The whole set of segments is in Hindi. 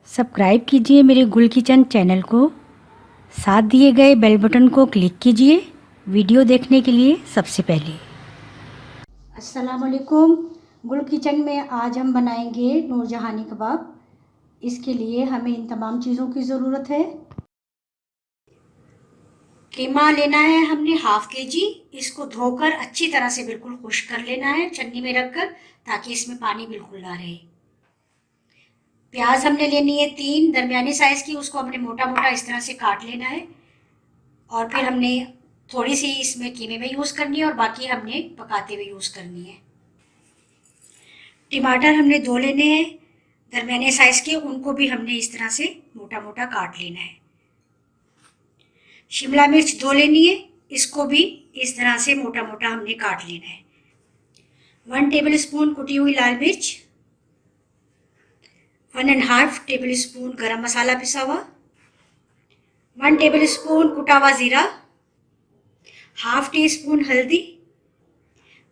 सब्सक्राइब कीजिए मेरे गुल किचन चैनल को। साथ दिए गए बेल बटन को क्लिक कीजिए वीडियो देखने के लिए सबसे पहले। अस्सलाम वालेकुम। गुल किचन में आज हम बनाएंगे नूरजहानी कबाब। इसके लिए हमें इन तमाम चीज़ों की ज़रूरत है। कीमा लेना है हमने हाफ केजी। इसको धोकर अच्छी तरह से बिल्कुल खुश्क कर लेना है छन्नी में रखकर, ताकि इसमें पानी बिल्कुल ना रहे। प्याज हमने लेनी है 3 दरमियाने साइज़ की, उसको हमने मोटा मोटा इस तरह से काट लेना है। और फिर हमने थोड़ी सी इसमें कीमे में यूज़ करनी है और बाकी हमने पकाते हुए यूज़ करनी है। टमाटर हमने 2 लेने हैं दरमियाने साइज़ के, उनको भी हमने इस तरह से मोटा मोटा काट लेना है। शिमला मिर्च 2 लेनी है, इसको भी इस तरह से मोटा मोटा हमने काट लेना है। 1 टेबल स्पून कुटी हुई लाल मिर्च, 1.5 टेबल स्पून गरम मसाला पिसा हुआ, 1 टेबल स्पून कुटा हुआ ज़ीरा, हाफ टी स्पून हल्दी,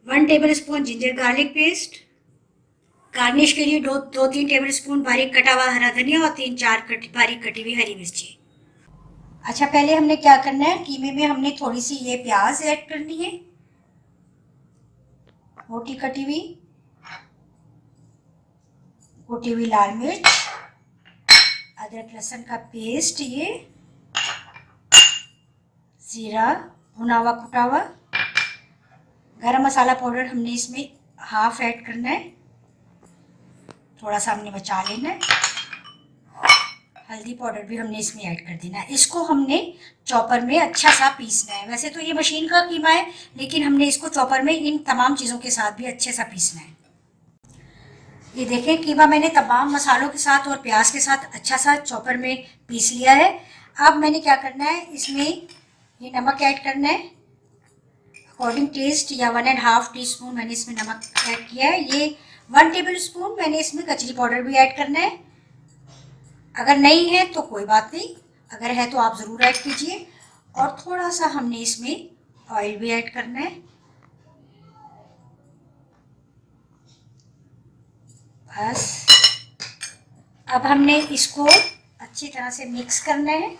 1 table spoon ginger garlic paste. Garnish के लिए 2-3 टेबल स्पून बारीक कटा हुआ हरा धनिया और 3-4 बारीक कटी हुई हरी मिर्ची। अच्छा, पहले हमने क्या करना है, कीमे में हमने थोड़ी सी ये प्याज ऐड करनी है, मोटी कटी हुई, कुटी हुई लाल मिर्च, अदरक लहसुन का पेस्ट, ये जीरा भुना हुआ कुटा हुआ, गरम मसाला पाउडर हमने इसमें हाफ ऐड करना है, थोड़ा सा हमने बचा लेना है। हल्दी पाउडर भी हमने इसमें ऐड कर देना है। इसको हमने चॉपर में अच्छा सा पीसना है। वैसे तो ये मशीन का कीमा है, लेकिन हमने इसको चॉपर में इन तमाम चीज़ों के साथ भी अच्छे सा पीसना है। ये देखें, कीमा मैंने तमाम मसालों के साथ और प्याज के साथ अच्छा सा चॉपर में पीस लिया है। अब मैंने क्या करना है, इसमें ये नमक ऐड करना है अकॉर्डिंग टेस्ट, या 1.5 टीस्पून मैंने इसमें नमक ऐड किया है। ये 1 टेबल स्पून मैंने इसमें कचरी पाउडर भी ऐड करना है। अगर नहीं है तो कोई बात नहीं, अगर है तो आप ज़रूर ऐड कीजिए। और थोड़ा सा हमने इसमें ऑयल भी ऐड करना है। बस अब हमने इसको अच्छी तरह से मिक्स करना है।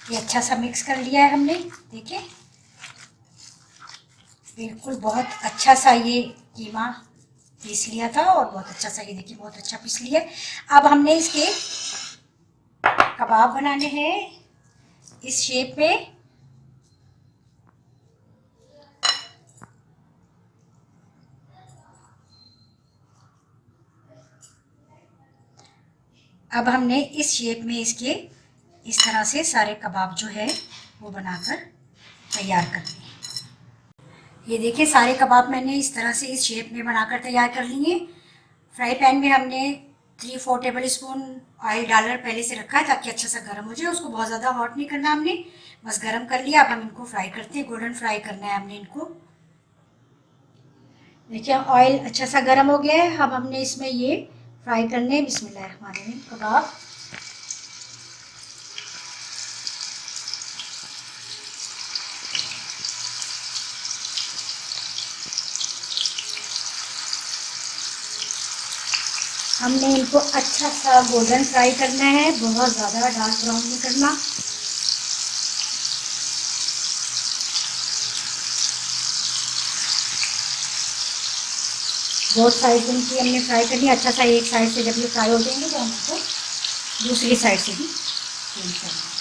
ये अच्छा सा मिक्स कर लिया है हमने, देखिए बिल्कुल बहुत अच्छा सा ये कीमा पीस लिया था, और बहुत अच्छा सा ये देखिए बहुत अच्छा पीस लिया। अब हमने इसके कबाब बनाने हैं इस शेप में। अब हमने इस शेप में इसके इस तरह से सारे कबाब जो है वो बनाकर तैयार करने हैं। ये देखिए सारे कबाब मैंने इस तरह से इस शेप में बनाकर तैयार कर लिए। फ्राई पैन में हमने 3-4 टेबल स्पून ऑयल डालकर पहले से रखा है, ताकि अच्छा सा गर्म हो जाए। उसको बहुत ज़्यादा हॉट नहीं करना हमने, बस गर्म कर लिया। अब हम इनको फ्राई करते हैं, गोल्डन फ्राई करना है हमने इनको। देखिए ऑयल अच्छा सा गर्म हो गया है। अब हमने इसमें ये फ्राई करने हैं बिस्मिल्लाहिर्रहमानिर्रहीम कबाब। हमने इनको अच्छा सा गोल्डन फ्राई करना है, बहुत ज़्यादा डार्क ब्राउन नहीं करना। बहुत साइड इनकी हमने फ्राई करनी है अच्छा सा। एक साइड से जब ये फ्राई हो जाएंगे तो हम इसको दूसरी साइड से भी चेंज करना है।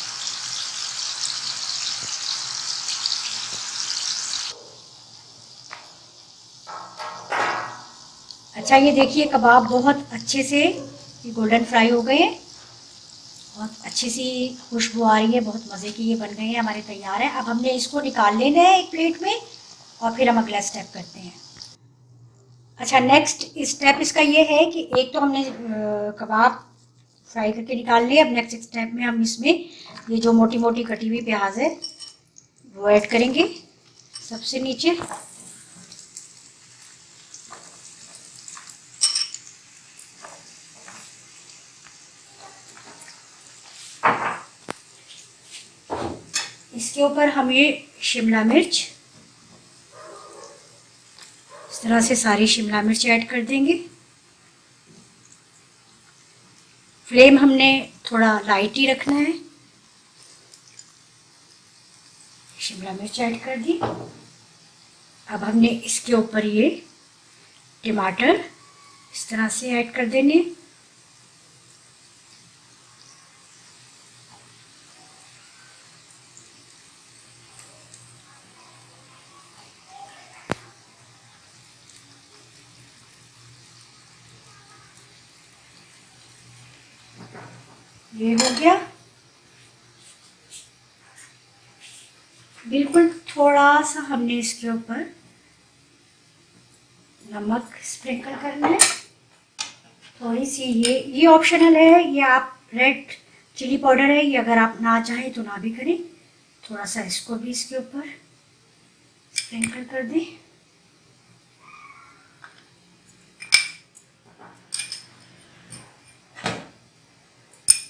अच्छा, ये देखिए कबाब बहुत अच्छे से ये गोल्डन फ्राई हो गए हैं, बहुत अच्छी सी खुशबू आ रही है, बहुत मज़े की ये बन गए हैं, हमारे तैयार है। अब हमने इसको निकाल लेना है एक प्लेट में, और फिर हम अगला स्टेप करते हैं। अच्छा, नेक्स्ट स्टेप इसका ये है कि एक तो हमने कबाब फ्राई करके निकाल लिए। अब नेक्स्ट स्टेप में हम इसमें ये जो मोटी मोटी कटी हुई प्याज है वो ऐड करेंगे सबसे नीचे। इसके ऊपर हम ये शिमला मिर्च, इस तरह से सारी शिमला मिर्च ऐड कर देंगे। फ्लेम हमने थोड़ा लाइट ही रखना है। शिमला मिर्च ऐड कर दी। अब हमने इसके ऊपर ये टमाटर इस तरह से ऐड कर देने। ये हो गया। बिल्कुल थोड़ा सा हमने इसके ऊपर नमक स्प्रिंकल करना है, थोड़ी सी। ये ऑप्शनल है, ये आप रेड चिली पाउडर है, ये अगर आप ना चाहें तो ना भी करें। थोड़ा सा इसको भी इसके ऊपर स्प्रिंकल कर दें।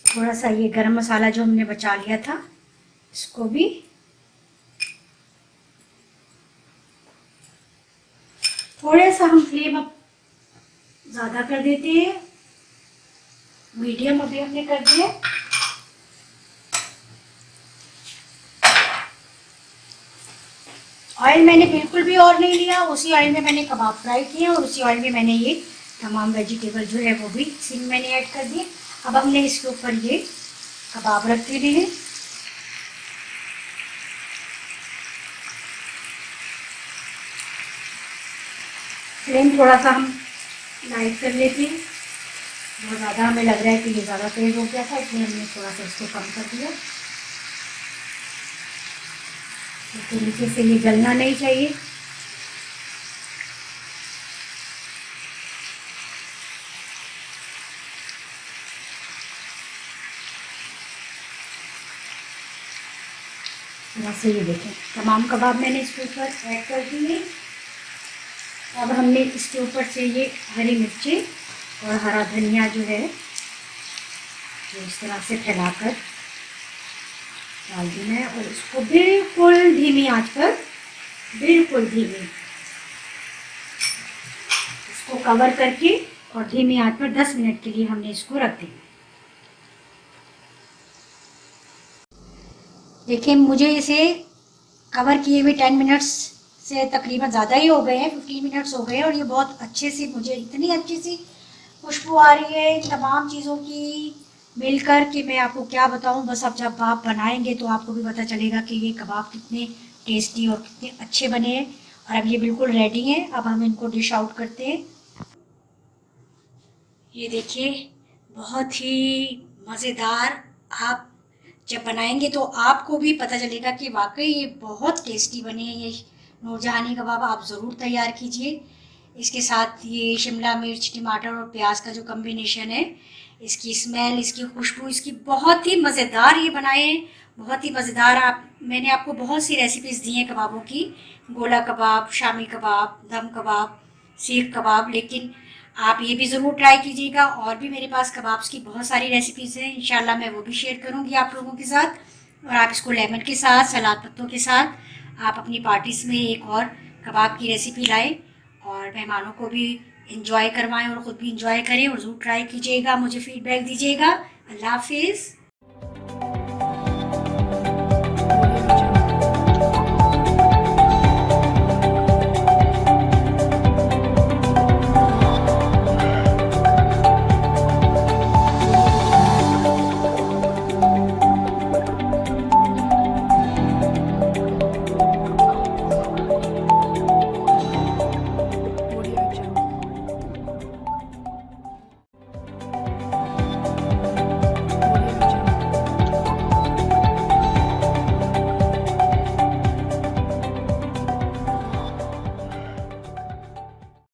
थोड़ा सा ये गरम मसाला जो हमने बचा लिया था इसको भी। थोड़ा सा हम फ्लेम अब ज़्यादा कर देते हैं, मीडियम अभी हमने कर दिया। ऑयल मैंने बिल्कुल भी और नहीं लिया, उसी ऑयल में मैंने कबाब फ्राई किए और उसी ऑयल में मैंने ये तमाम वेजिटेबल जो है वो भी इसी में मैंने ऐड कर दिए। अब हमने इसके ऊपर ये कबाब रख देने हैं। फ्लेम थोड़ा सा हम लाइट कर लेते हैं। बहुत ज़्यादा हमें लग रहा है कि ये ज़्यादा तेज़ हो गया था, इसलिए हमने थोड़ा सा इसको कम कर दिया। तो नीचे से ये जलना नहीं चाहिए। वैसे ये देखें तमाम कबाब मैंने इसके ऊपर ऐड कर दिए। अब हमने इसके ऊपर से ये हरी मिर्ची और हरा धनिया जो है जो इस तरह से फैलाकर डाल देना है और इसको बिल्कुल धीमी आंच पर, बिल्कुल धीमी, इसको कवर करके और धीमी आंच पर 10 मिनट के लिए हमने इसको रख दिया। देखिए मुझे इसे कवर किए हुए 10 मिनट्स से तकरीबन ज़्यादा ही हो गए हैं, 15 मिनट्स हो गए हैं और ये बहुत अच्छे से, मुझे इतनी अच्छी सी खुशबू आ रही है इन तमाम चीज़ों की मिलकर कि मैं आपको क्या बताऊं। बस अब जब आप बनाएंगे तो आपको भी पता चलेगा कि ये कबाब कितने टेस्टी और कितने अच्छे बने हैं। और अब ये बिल्कुल रेडी हैं। अब हम इनको डिश आउट करते हैं। ये देखिए बहुत ही मज़ेदार। आप जब बनाएंगे तो आपको भी पता चलेगा कि वाकई ये बहुत टेस्टी बने हैं। ये नूरजहानी कबाब आप ज़रूर तैयार कीजिए। इसके साथ ये शिमला मिर्च, टमाटर और प्याज का जो कम्बिनेशन है, इसकी स्मेल, इसकी खुशबू, इसकी बहुत ही मज़ेदार ये बनाए हैं, बहुत ही मज़ेदार। मैंने आपको बहुत सी रेसिपीज़ दी हैं कबाबों की, गोला कबाब, शामी कबाब, दम कबाब, सीख कबाब, लेकिन आप ये भी ज़रूर ट्राई कीजिएगा। और भी मेरे पास कबाब्स की बहुत सारी रेसिपीज़ हैं, इंशाल्लाह मैं वो भी शेयर करूँगी आप लोगों के साथ। और आप इसको लेमन के साथ, सलाद पत्तों के साथ आप अपनी पार्टीज़ में एक और कबाब की रेसिपी लाएँ और मेहमानों को भी इंजॉय करवाएं और ख़ुद भी इंजॉय करें और ज़रूर ट्राई कीजिएगा। मुझे फ़ीडबैक दीजिएगा। अल्लाह हाफिज़।